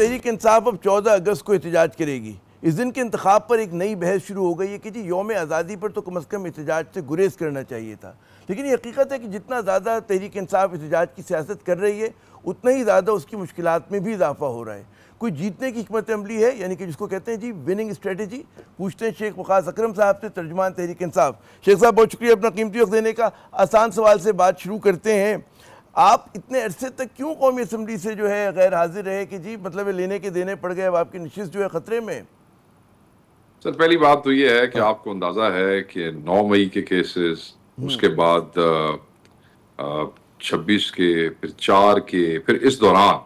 तहरीक इंसाफ अब 14 अगस्त को एहतजाज करेगी। इस दिन के इंतखाब पर एक नई बहस शुरू हो गई है कि जी यौम आज़ादी पर तो कम अज़ कम एहतजाज से गुरेज करना चाहिए था, लेकिन ये हकीकत है कि जितना ज़्यादा तहरीक इंसाफ एहतजाज की सियासत कर रही है उतना ही ज़्यादा उसकी मुश्किलात में भी इजाफा हो रहा है। कोई जीतने की हिकमत अमली है, यानी कि जिसको कहते हैं जी विनिंग स्ट्रेटजी? पूछते हैं शेख वक़ास अकरम साहब से, तर्जुमान तहरीक इंसाफ। शेख साहब बहुत शुक्रिया अपना कीमती वक्त देने का। आसान सवाल से बात शुरू करते हैं। आप इतने अरसे तक क्यों कौमी असम्बली से जो है गैर हाजिर रहे कि जी मतलब लेने के देने पड़ गए, अब आपकी नशिस्त जो है ख़तरे में? सर पहली बात तो ये है कि आपको अंदाजा है कि 9 मई के केसेस, उसके बाद 26 के, फिर 4 के, फिर इस दौरान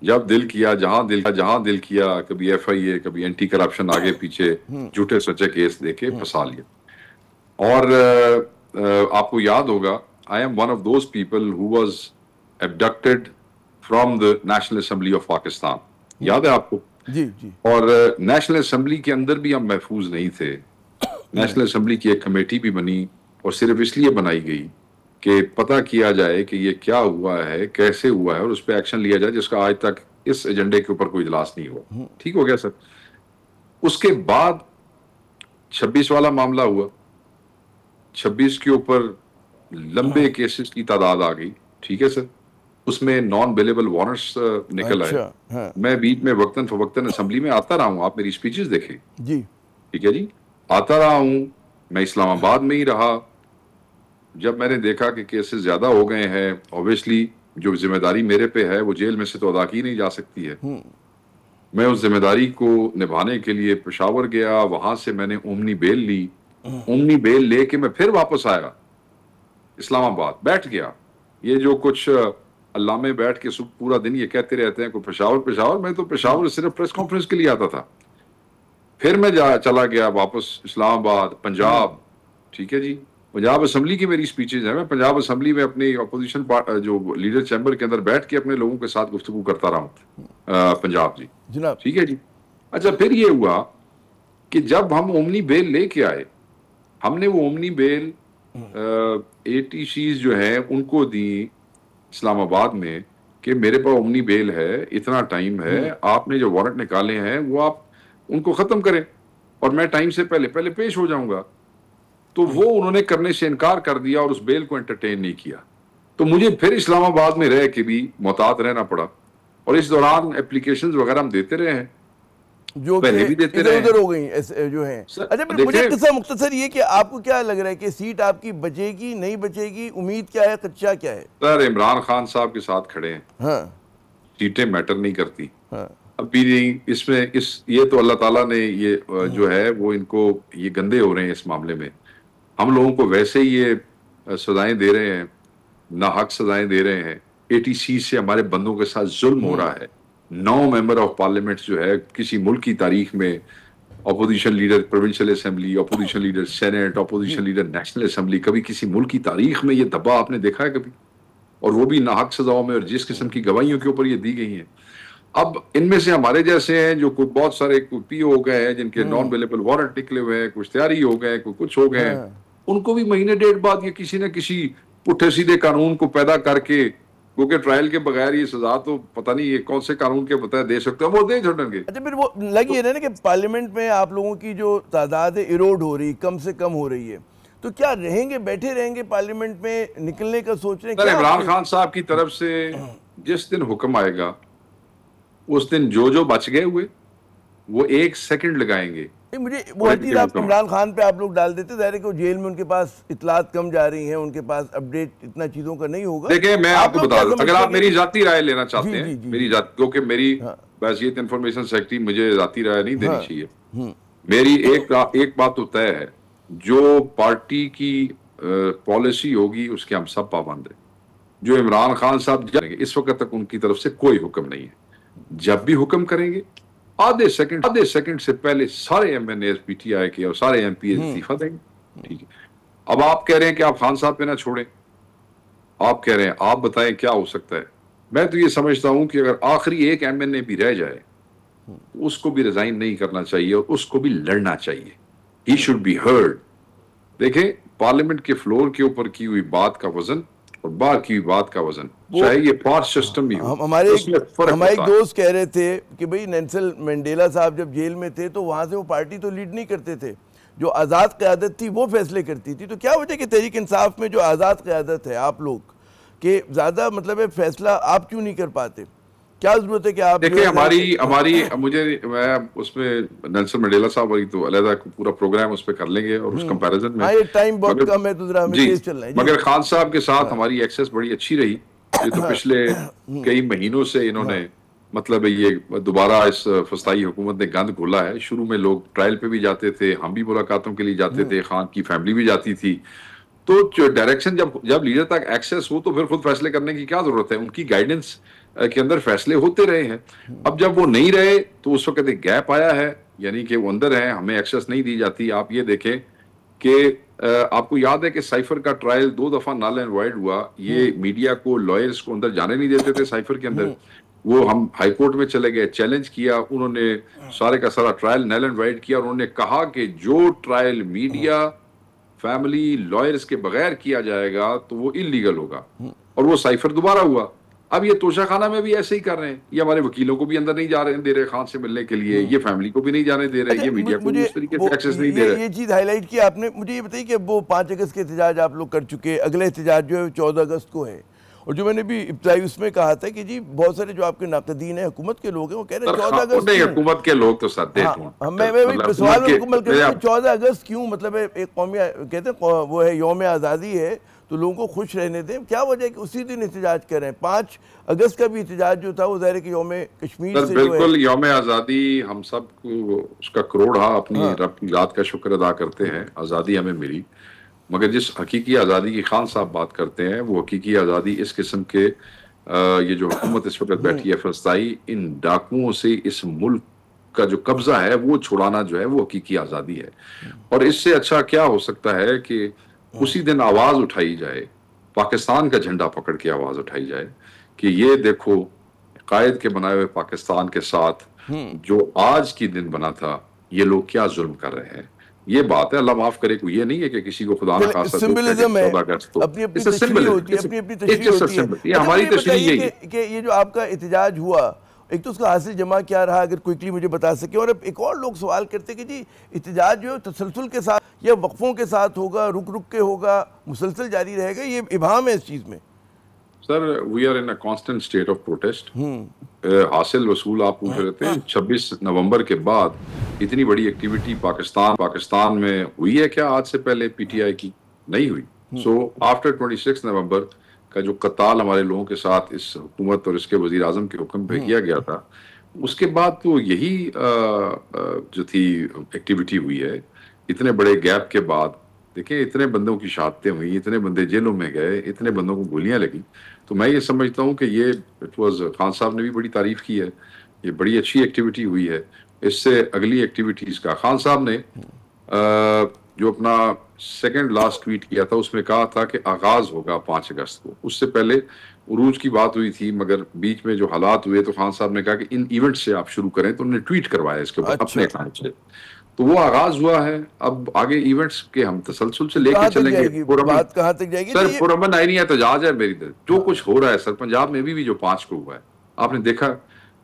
जब दिल किया जहां दिल किया, कभी FIA, कभी एंटी करप्शन, आगे पीछे झूठे सच्चे केस देके फंसा लिया। और आपको याद होगा, I am one of those people who was abducted from the national assembly of Pakistan. याद है आपको? जी जी। और नेशनल असेंबली के अंदर भी हम महफूज नहीं थे। नेशनल असेंबली की एक कमेटी भी बनी और सिर्फ इसलिए बनाई गई कि पता किया जाए कि ये क्या हुआ है, कैसे हुआ है, और उस पर एक्शन लिया जाए, जिसका आज तक इस एजेंडे के ऊपर कोई इजलास नहीं हुआ। ठीक हो गया सर। उसके बाद 26 वाला मामला हुआ, 26 के ऊपर लंबे केसेस की तादाद आ गई। ठीक है सर। उसमें नॉन बेलेबल वारंट्स निकल आए। हाँ। मैं बीच में वक्तन फवक्तन असेंबली में आता रहा हूँ, आप मेरी स्पीचेस देखें जी। ठीक है जी, आता रहा हूँ। मैं इस्लामाबाद में ही रहा। जब मैंने देखा कि केसेस ज्यादा हो गए हैं, ऑब्वियसली जो जिम्मेदारी मेरे पे है वो जेल में से तो अदा की नहीं जा सकती है। मैं उस जिम्मेदारी को निभाने के लिए पेशावर गया। वहां से मैंने ओमनी बेल ली। ओमनी बेल लेके मैं फिर वापस आया इस्लामाबाद, बैठ गया। ये जो कुछ अल्लाह में बैठ के पूरा दिन ये कहते रहते हैं को पेशावर, मैं तो पेशावर सिर्फ प्रेस कॉन्फ्रेंस के लिए आता था। फिर मैं चला गया वापस इस्लामाबाद, पंजाब। ठीक है जी, पंजाब असेंबली की मेरी स्पीचेज है। मैं पंजाब असेंबली में अपनी अपोजिशन जो लीडर चैम्बर के अंदर बैठ के अपने लोगों के साथ गुफ्तगू करता रहा हूँ पंजाब जी। जनाब ठीक है जी। अच्छा, फिर ये हुआ कि जब हम ओमनी बेल लेके आए, हमने वो ओमनी बेल ATCs जो है उनको दी इस्लामाबाद में कि मेरे पास ओमनी बेल है, इतना टाइम है, आपने जो वारंट निकाले हैं वो आप उनको खत्म करें और मैं टाइम से पहले पहले पेश हो जाऊंगा। तो वो उन्होंने करने से इनकार कर दिया और उस बेल को एंटरटेन नहीं किया। तो मुझे फिर इस्लामाबाद में रह के भी मोहतात रहना पड़ा। और इस दौरान एप्लीकेशंस वगैरह हम देते रहे हैं, जो पहले भी देते रहे इधर हो गई जो है। अच्छा, मुझे किस्सा मुख्तसर ये कि आपको क्या लग रहा है कि सीट आपकी बचेगी नहीं बचेगी, उम्मीद क्या है, खदशा क्या है? सर इमरान खान साहब के साथ खड़े हैं। हाँ। सीटें मैटर नहीं करती। हाँ। अभी इसमें ये तो अल्लाह ताला ने ये जो है वो इनको ये गंदे हो रहे हैं इस मामले में। हम लोगों को वैसे ही ये सजाएं दे रहे हैं, नाहक सजाएं दे रहे हैं। ATC से हमारे बंदों के साथ जुल्म हो रहा है। 9 मेंबर ऑफ पार्लियामेंट जो है किसी मुल्क की तारीख में, opposition leader provincial assembly, opposition leader senate, opposition leader national assembly, कभी किसी मुल्क की तारीख में ये दबा आपने देखा है कभी? और वो भी नाहक सजाओं में, और जिस किस्म की गवाहियों के ऊपर ये दी गई हैं। अब इनमें से हमारे जैसे हैं जो कुछ बहुत सारे PO हो गए हैं, जिनके नॉन अवेलेबल वारंट निकले हुए हैं, कुछ तैयारी हो गए, कुछ हो गए, उनको भी महीने डेढ़ बाद ये किसी न किसी पुट्ठे सीधे कानून को पैदा करके, क्योंकि ट्रायल के बगैर ये सजा तो पता नहीं ये कौन से कानून के पता दे सकते हैं, वो दे छोड़ेंगे। अच्छा, फिर वो लगी है ना कि पार्लियामेंट में आप लोगों की जो तादाद है इरोड हो रही, कम से कम हो रही है, तो क्या रहेंगे, बैठे रहेंगे पार्लियामेंट में, निकलने का सोच रहे हैं? इमरान खान साहब की तरफ से जिस दिन हुक्म आएगा उस दिन जो बच गए हुए वो 1 सेकंड लगाएंगे। मुझे वो हर चीज़ आप इमरान खान पे आप लोग डाल देते, ज़ाहिर है कि जेल में उनके पास इतलात कम जा रही हैं, उनके पास अपडेट इतना चीज़ों का नहीं होगा। देखिए मैं आपको बता दूं, अगर आप मेरी जाती राय लेना चाहते हैं, मेरी जाति, क्योंकि मेरी वैसियत इंफॉर्मेशन सेक्रेटरी मुझे जाती राय नहीं देनी चाहिए। मेरी एक बात तो तय है, जो पार्टी की पॉलिसी होगी उसके हम सब पाबंद हैं। जो इमरान खान साहब जाएंगे, इस वक्त तक उनकी तरफ से कोई हुक्म नहीं है। जब भी हुक्म करेंगे आधे सेकंड से पहले सारे MNAs PTI के और सारे MPs इस्तीफा देंगे। ठीक है। अब आप कह रहे हैं कि आप खान साहब पे ना छोड़ें, आप कह रहे हैं, आप बताएं क्या हो सकता है। मैं तो ये समझता हूं कि अगर आखिरी एक MNA भी रह जाए तो उसको भी रिजाइन नहीं करना चाहिए और उसको भी लड़ना चाहिए। He should be heard. देखें, पार्लियामेंट के फ्लोर के ऊपर की हुई बात का वजन और बाकी बात का वजन, चाहे ये पार सिस्टम भी हो, हमारे हमारे एक दोस्त कह रहे थे कि भाई नेल्सन मंडेला साहब जब जेल में थे तो वहाँ से वो पार्टी तो लीड नहीं करते थे, जो आज़ाद क़यादत थी वो फैसले करती थी। तो क्या वजह कि तहरीक इंसाफ में जो आज़ाद क़यादत है आप लोग के ज़्यादा मतलब है फैसला आप क्यों नहीं कर पाते? क्या जरूरत है कि आप देखिए हमारी मुझे मैं उसमें नेल्सन मंडेला साहब वाली तो अलग पूरा प्रोग्राम उस पर कर लेंगे और उस कंपैरिजन में ये टाइम बहुत कम है तो जरा हमें तेज चलना है। मगर खान साहब के साथ हमारी एक्सेस बड़ी अच्छी रही। ये तो पिछले कई महीनों से इन्होंने मतलब ये दोबारा इस फस्ताई हुकूमत ने गंद खोला है। शुरू में लोग ट्रायल पे भी जाते थे, हम भी मुलाकातों के लिए जाते थे, खान की फैमिली भी जाती थी। तो डायरेक्शन जब लीडर तक एक्सेस हो तो फिर खुद फैसले करने की क्या जरूरत है, उनकी गाइडेंस के अंदर फैसले होते रहे हैं। अब जब वो नहीं रहे तो उस वक्त एक गैप आया है, यानी कि वो अंदर है, हमें एक्सेस नहीं दी जाती। आप ये देखें कि आपको याद है कि साइफर का ट्रायल 2 दफा नल एंड वाइड हुआ। ये मीडिया को, लॉयर्स को अंदर जाने नहीं देते थे साइफर के अंदर। वो हम हाई कोर्ट में चले गए, चैलेंज किया, उन्होंने सारे का सारा ट्रायल नल एंड वाइड किया और उन्होंने कहा कि जो ट्रायल मीडिया, फैमिली, लॉयर्स के बगैर किया जाएगा तो वो इलीगल होगा। और वो साइफर दोबारा हुआ। अब ये तोशाखाना में भी ऐसे ही कर रहे हैं। ये हमारे वकीलों को भी अंदर नहीं जा रहे दे रहे खान से मिलने के लिए, ये फैमिली को भी नहीं जाने दे रहे, ये मीडिया को भी उस तरीके से एक्सेस नहीं दे रहे। ये चीज हाईलाइट की आपने। मुझे ये बताइए कि वो 5 अगस्त के एहतजाज आप लोग कर चुके, अगला एहतजाज जो है 14 अगस्त को है। और जो मैंने भी इब्तिदाई उसमें कहा था कि जी बहुत सारे जो आपके नाक़दीन है हुकूमत के लोग हैं, वो कह रहे हैं 14 अगस्त नहीं, हुकूमत के लोग तो साथ मैं सवाल मुकम्मल कर रहा हूं 14 अगस्त क्यों, मतलब एक कौमी कहते हैं वो है यौम आज़ादी है तो लोगों को खुश रहने दें। क्या वजह है कि उसी दिन एहतजाज कर रहे हैं? 5 अगस्त का भी एहतजाज जो था वो ज़ाहिर है कि यौम कश्मीर से बिल्कुल यौम आज़ादी हम सब को उसका करोड़ अपनी रब की ज़ात का शुक्र अदा करते हैं, आज़ादी हमें मिली। मगर जिस हकीकी आज़ादी की खान साहब बात करते हैं वो हकीकी आज़ादी इस किस्म के ये जो हुकूमत इस वक्त बैठी है फलस्ताई, इन डाकुओं से इस मुल्क का जो कब्जा है वो छुड़ाना जो है वो हकीकी आज़ादी है। और इससे अच्छा क्या हो सकता है कि उसी दिन आवाज उठाई जाए, पाकिस्तान का झंडा पकड़ के आवाज उठाई जाए कि ये देखो कायद के बनाए हुए पाकिस्तान के साथ जो आज की दिन बना था ये लोग क्या जुल्म कर रहे हैं। ये बात है, अल्लाह माफ करे, ये नहीं है कि किसी को खुदा ना खासा सिंबलिज्म है, अपनी अपनी तशरीह होती है, अपनी अपनी तशरीह होती है। ये हमारी तशरीह यही है कि ये जो आपका एहतजाज हुआ, एक तो उसका हासिल जमा क्या रहा, अगर क्विकली मुझे बता सके। और अब एक और लोग सवाल करते कि जी एहतजाज जो है तसलसल के साथ या वक्फों के साथ होगा, रुक रुक के होगा, मुसलसल जारी रहेगा, ये इबाम है इस चीज में। Sir we are in a constant state of protest. हासिल वसूल आप पूछ रहे थे, 26 नवंबर के बाद इतनी बड़ी एक्टिविटी पाकिस्तान में हुई है क्या आज से पहले पीटीआई की? नहीं हुई। सो आफ्टर 26 नवंबर का जो कताल हमारे लोगों के साथ इस हुकूमत और इसके वजीर आजम के हुक्म पे किया गया था, उसके बाद तो यही जो थी एक्टिविटी हुई है। इतने बड़े गैप के बाद देखिए, इतने बंदों की शहादतें हुई, इतने बंदे जेलों में गए, इतने बंदों को गोलियां लगी। तो मैं ये समझता हूँ कि ये इट वाज, खान साहब ने भी बड़ी तारीफ की है, ये बड़ी अच्छी एक्टिविटी हुई है। इससे अगली एक्टिविटीज का खान साहब ने जो अपना सेकंड लास्ट ट्वीट किया था उसमें कहा था कि आगाज होगा 5 अगस्त को। उससे पहले उरूज की बात हुई थी, मगर बीच में जो हालात हुए तो खान साहब ने कहा कि इन इवेंट से आप शुरू करें, तो उन्होंने ट्वीट करवाया इसके ऊपर अपने अकाउंट से। तो वो आगाज हुआ है। अब आगे इवेंट्स के हम तसलसल से लेके चलेंगे। बात कहां तक जाएगी सर? पुरअमन आईनी एहतजाज है मेरी तरफ, जो कुछ हो रहा है सर पंजाब में भी जो 5 को हुआ है, आपने देखा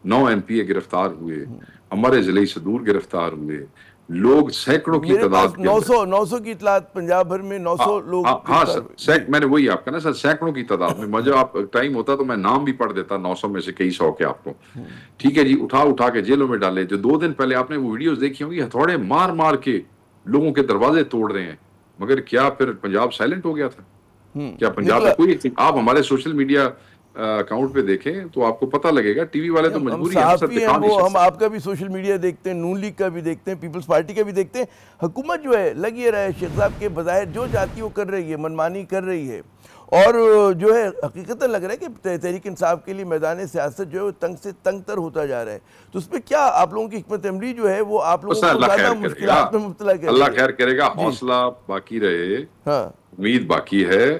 9 MPA गिरफ्तार हुए, हमारे जिले से दूर गिरफ्तार हुए लोग, सैकड़ों की तादाद, 900 की इतलात पंजाब भर में 900 लोग। हाँ सर, मैंने वही आपका ना सर, सैकड़ों की तादाद में। मुझे आप टाइम होता तो मैं नाम भी पढ़ देता 900 में से कई सौ के आपको। ठीक है जी, उठा के जेलों में डाले। जो 2 दिन पहले आपने वो वीडियोस देखी होंगी, हथौड़े मार मार के लोगों के दरवाजे तोड़ रहे हैं। मगर क्या फिर पंजाब साइलेंट हो गया था? क्या पंजाब में कोई? आप हमारे सोशल मीडिया अकाउंट पे देखें तो आपको पता लगेगा। टीवी वाले तो मजबूरी है, हम आपका भी सोशल मीडिया देखते हैं, नून लीग का भी देखते हैं, पीपल्स पार्टी का भी देखते हैं। हुकूमत जो है लगी रहा है, शेख साहब के बज़ाहिर जो चाहती है वो कर रही है, मनमानी कर रही है। और जो है हकीकतन लग रहा है कि तहरीक इंसाफ के लिए मैदान सियासत जो है वो तंग से तंग तर होता जा रहा है। तो उसमें क्या आप लोगों की हिकमत अमली जो है वो आप लोगों को ज़्यादा मुश्किलात में मुब्तला करेगा? अल्लाह खैर करेगा, हौसला बाकी रहे, उम्मीद बाकी है,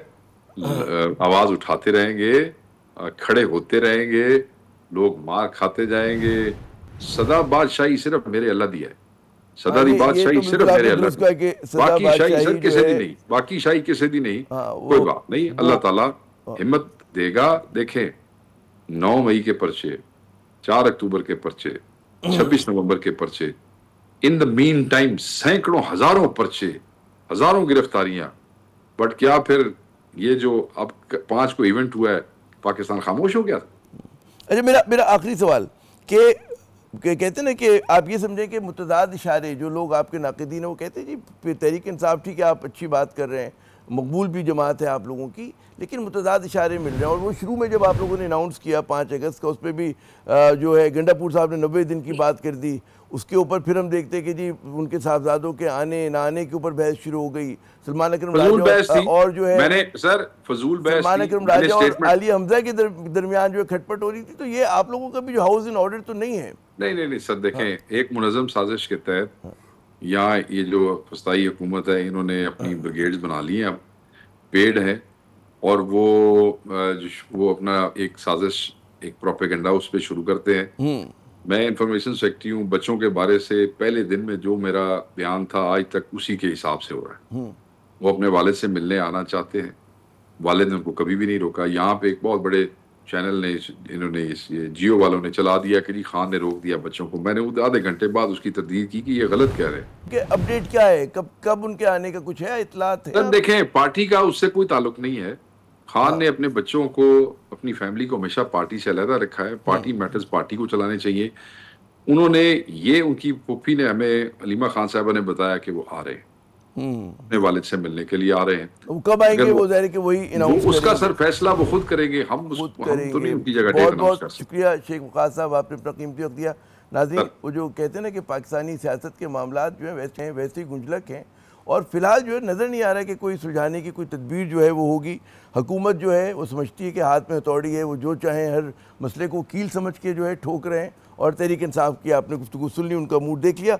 आवाज उठाते रहेंगे, खड़े होते रहेंगे, लोग मार खाते जाएंगे। सदा बादशाही सिर्फ मेरे अल्लाह दी है, सदा दी बादशाही सिर्फ मेरे अल्लाह दी, बाकी शाही सर किसी दी नहीं, बाकी शाही किसी दी नहीं। कोई बात नहीं, अल्लाह ताला हिम्मत देगा। देखें, 9 मई के पर्चे, 4 अक्टूबर के पर्चे, 26 नवंबर के पर्चे, इन द मीन टाइम सैकड़ों हजारों पर्चे, हजारों गिरफ्तारियां। बट क्या फिर ये जो अब 5 को इवेंट हुआ है, पाकिस्तान खामोश हो गया? अच्छा, मेरा आखिरी सवाल कि कहते हैं ना कि आप ये समझें कि मुतदाद इशारे जो लोग आपके नाक़िदीन हैं वो कहते हैं जी तहरीक इंसाफ ठीक है, आप अच्छी बात कर रहे हैं, मकबूल भी जमात है आप लोगों की, लेकिन मुतदाद इशारे मिल रहे हैं। और वो शुरू में जब आप लोगों ने अनाउंस किया 5 अगस्त का, उस पर भी जो है गंडापुर साहब ने 90 दिन की बात कर दी। उसके ऊपर फिर हम देखते हैं कि जी उनके साहबजादों के आने ना आने के ऊपर बहस शुरू हो गई। सलमान अकरम राजा और जो है मैंने सर फजूल बहस सलमान अकरम राजा और आलिया हमजा के दरमियान जो है खटपट हो रही थी। तो ये आप लोगों का भी जो हाउस इन ऑर्डर तो नहीं है? नहीं सर, देखें, एक मुनज़्ज़म साजिश के तहत यहाँ ये जो फस्ताई हुकूमत है, इन्होंने अपनी ब्रिगेड्स बना ली हैं, अब पेड है, और वो अपना एक साजिश, एक प्रोपेगेंडा उस पर शुरू करते हैं। मैं इंफॉर्मेशन सेक्रेटरी हूँ, बच्चों के बारे से पहले दिन में जो मेरा बयान था आज तक उसी के हिसाब से हो रहा है। वो अपने वालिद से मिलने आना चाहते हैं, वालिद ने उनको कभी भी नहीं रोका। यहाँ पे एक बहुत बड़े चैनल ने, इन्होंने जियो वालों ने चला दिया कि जी खान ने रोक दिया बच्चों को। मैंने आधे घंटे बाद उसकी तस्दीक की कि ये गलत कह रहे हैं। कि अपडेट क्या है, कब उनके आने का कुछ है, इतलात है? सर देखें, पार्टी का उससे कोई ताल्लुक नहीं है। खान ने अपने बच्चों को, अपनी फैमिली को हमेशा पार्टी से अलग रखा है। पार्टी मैटर्स पार्टी को चलाने चाहिए। उन्होंने ये, उनकी पुप्पी ने हमें, अलीमा खान साहबा ने बताया कि वो आ रहे हैं, अपने वालिद से मिलने के लिए आ रहे हैं। वो कब आएंगे? वो ज़ाहिर है कि वही अनाउंस उसका सर फैसला वो खुद करेंगे, हम तो नहीं उनकी जगह। बहुत बहुत शुक्रिया शेख वक़ास साहब, आपने अपना कीमती वक्त दिया। नाज़रीन, वो जो कहते हैं ना कि पाकिस्तानी सियासत के मामलात जो है वैसे ही गुंजलक हैं, और फिलहाल जो है नज़र नहीं आ रहा है कि कोई सुलझाने की कोई तदबीर जो है वो होगी। हुकूमत जो है वो समझती है कि हाथ में हथौड़ी है, वो जो चाहे हर मसले को कील समझ के जो है ठोक रहे हैं। और तहरीक इंसाफ की आपने गुफ्तगू सुन ली, उनका मूड देख लिया।